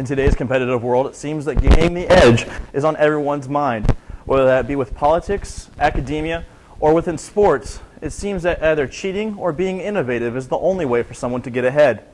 In today's competitive world, it seems that gaining the edge is on everyone's mind. Whether that be with politics, academia, or within sports, it seems that either cheating or being innovative is the only way for someone to get ahead.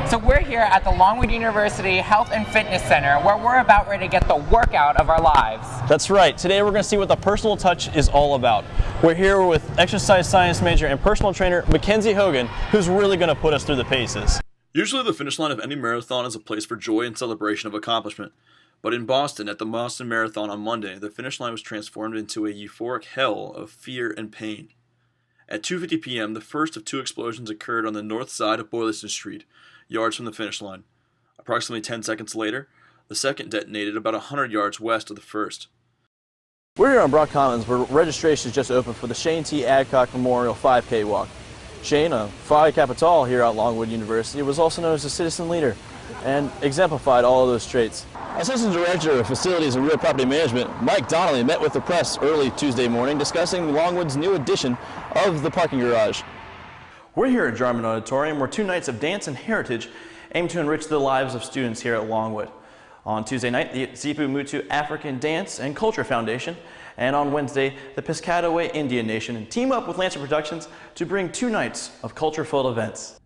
So we're here at the Longwood University Health and Fitness Center where we're about ready to get the workout of our lives. That's right. Today we're going to see what the personal touch is all about. We're here with exercise science major and personal trainer Mackenzie Hogan, who's really going to put us through the paces. Usually the finish line of any marathon is a place for joy and celebration of accomplishment. But in Boston, at the Boston Marathon on Monday, the finish line was transformed into a euphoric hell of fear and pain. At 2:50 p.m., the first of two explosions occurred on the north side of Boylston Street, yards from the finish line. Approximately 10 seconds later, the second detonated about 100 yards west of the first. We're here on Brock Commons where registration is just open for the Shane T. Adcock Memorial 5K Walk. Shane, a Phi Kappa Tau here at Longwood University, was also known as a citizen leader and exemplified all of those traits. Assistant Director of Facilities and Real Property Management, Mike Donnelly, met with the press early Tuesday morning discussing Longwood's new edition of the parking garage. We're here at Jarman Auditorium where 2 nights of dance and heritage aim to enrich the lives of students here at Longwood. On Tuesday night, the Zipu Mutu African Dance and Culture Foundation, and on Wednesday, the Piscataway Indian Nation team up with Lancer Productions to bring 2 nights of culture-filled events.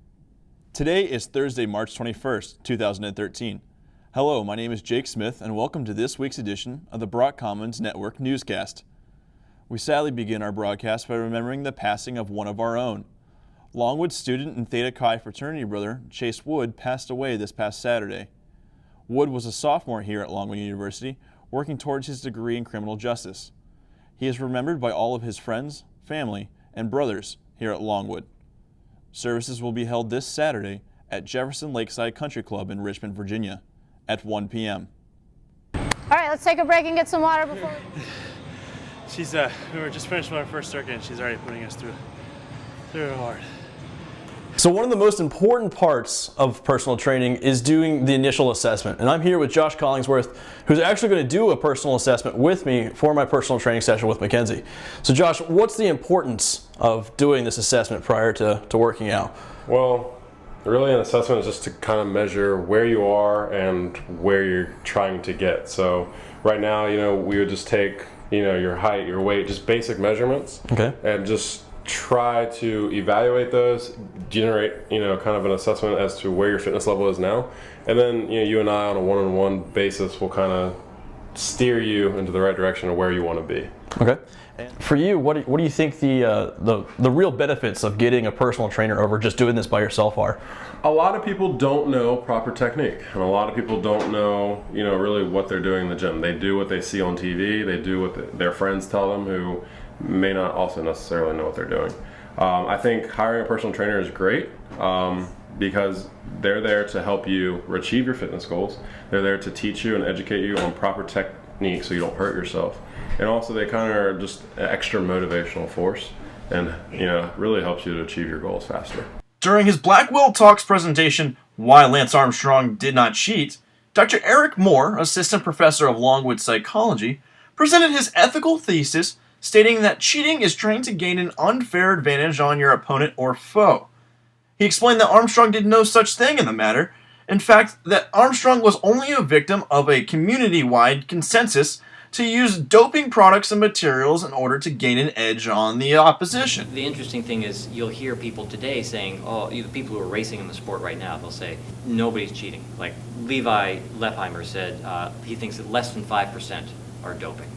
Today is Thursday, March 21st, 2013. Hello, my name is Jake Smith, and welcome to this week's edition of the Brock Commons Network newscast. We sadly begin our broadcast by remembering the passing of one of our own. Longwood student and Theta Chi fraternity brother Chase Wood passed away this past Saturday. Wood was a sophomore here at Longwood University, working towards his degree in criminal justice. He is remembered by all of his friends, family, and brothers here at Longwood. Services will be held this Saturday at Jefferson Lakeside Country Club in Richmond, Virginia, at 1 p.m. All right, let's take a break and get some water before we were just finished with our first circuit and she's already putting us through it hard. So one of the most important parts of personal training is doing the initial assessment. And I'm here with Josh Collingsworth, who's actually going to do a personal assessment with me for my personal training session with Mackenzie. So Josh, what's the importance of doing this assessment prior to working out? Well, really an assessment is just to kind of measure where you are and where you're trying to get. So right now, we would just take, your height, your weight, just basic measurements. Okay. And just try to evaluate those, generate, kind of an assessment as to where your fitness level is now. And then, you and I on a one-on-one basis will kind of steer you into the right direction of where you want to be. Okay. And for you, what do you think the real benefits of getting a personal trainer over just doing this by yourself are? A lot of people don't know proper technique, and a lot of people don't know, really what they're doing in the gym. They do what they see on TV, they do what their friends tell them who may not also necessarily know what they're doing. I think hiring a personal trainer is great because they're there to help you achieve your fitness goals. They're there to teach you and educate you on proper technique so you don't hurt yourself. And also they kind of are just an extra motivational force and really helps you to achieve your goals faster. During his Blackwell Talks presentation, Why Lance Armstrong Did Not Cheat, Dr. Eric Moore, assistant professor of Longwood psychology, presented his ethical thesis stating that cheating is trying to gain an unfair advantage on your opponent or foe. He explained that Armstrong did no such thing in the matter. In fact, that Armstrong was only a victim of a community-wide consensus to use doping products and materials in order to gain an edge on the opposition. The interesting thing is you'll hear people today saying, the people who are racing in the sport right now, they'll say, nobody's cheating. Like Levi Lepheimer said, he thinks that less than 5% are doping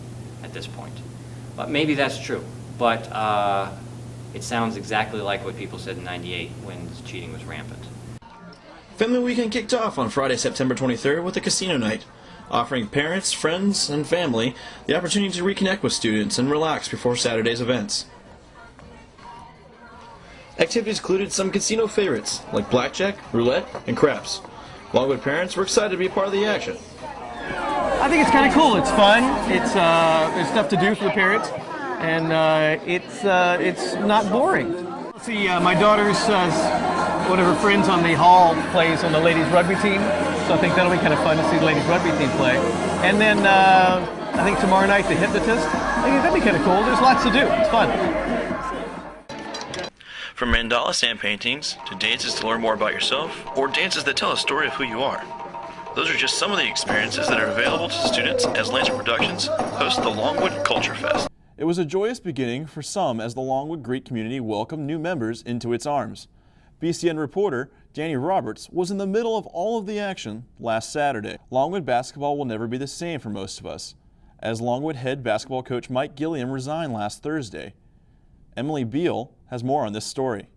at this point. But maybe that's true, but it sounds exactly like what people said in '98 when cheating was rampant. Family Weekend kicked off on Friday, September 23rd with a casino night, offering parents, friends, and family the opportunity to reconnect with students and relax before Saturday's events. Activities included some casino favorites like blackjack, roulette, and craps. Longwood parents were excited to be a part of the action. I think it's kind of cool. It's fun. It's there's stuff to do for the parents, and it's not boring. See, my daughter's one of her friends on the hall plays on the ladies rugby team, so I think that'll be kind of fun to see the ladies rugby team play. And then I think tomorrow night the hypnotist. I think that'd be kind of cool. There's lots to do. It's fun. From mandala sand paintings to dances to learn more about yourself, or dances that tell a story of who you are, Those are just some of the experiences that are available to students as Lancer Productions hosts the Longwood Culture Fest. It was a joyous beginning for some as the Longwood Greek community welcomed new members into its arms. BCN reporter Danny Roberts was in the middle of all of the action last Saturday. Longwood basketball will never be the same for most of us, as Longwood head basketball coach Mike Gilliam resigned last Thursday. Emily Beal has more on this story.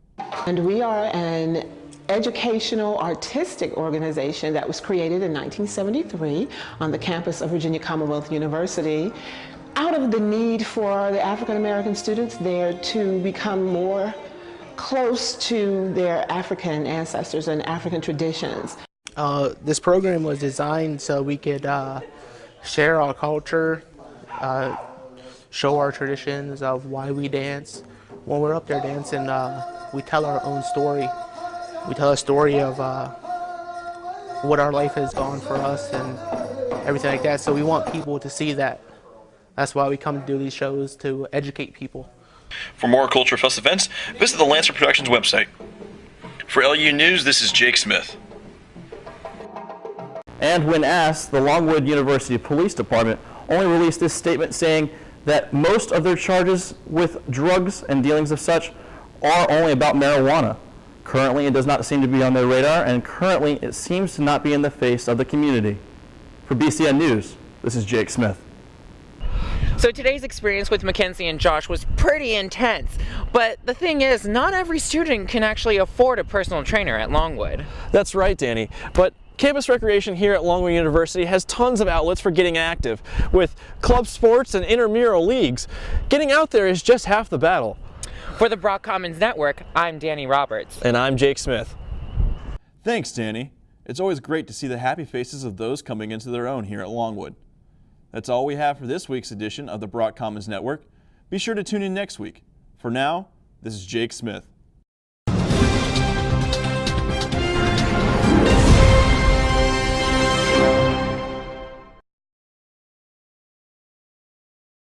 And we are an educational artistic organization that was created in 1973 on the campus of Virginia Commonwealth University out of the need for the African American students there to become more close to their African ancestors and African traditions. This program was designed so we could share our culture, show our traditions of why we dance. When we're up there dancing, we tell our own story. We tell a story of what our life has gone for us and everything like that. So we want people to see that. That's why we come to do these shows, to educate people. For more Culture Fest events, visit the Lancer Productions website. For LU News, this is Jake Smith. And when asked, the Longwood University Police Department only released this statement saying that most of their charges with drugs and dealings of such are only about marijuana. Currently, it does not seem to be on their radar, and currently, it seems to not be in the face of the community. For BCN News, this is Jake Smith. So today's experience with Mackenzie and Josh was pretty intense, but the thing is, not every student can actually afford a personal trainer at Longwood. That's right, Danny, but campus recreation here at Longwood University has tons of outlets for getting active. With club sports and intramural leagues, getting out there is just half the battle. For the Brock Commons Network, I'm Danny Roberts. And I'm Jake Smith. Thanks, Danny. It's always great to see the happy faces of those coming into their own here at Longwood. That's all we have for this week's edition of the Brock Commons Network. Be sure to tune in next week. For now, this is Jake Smith.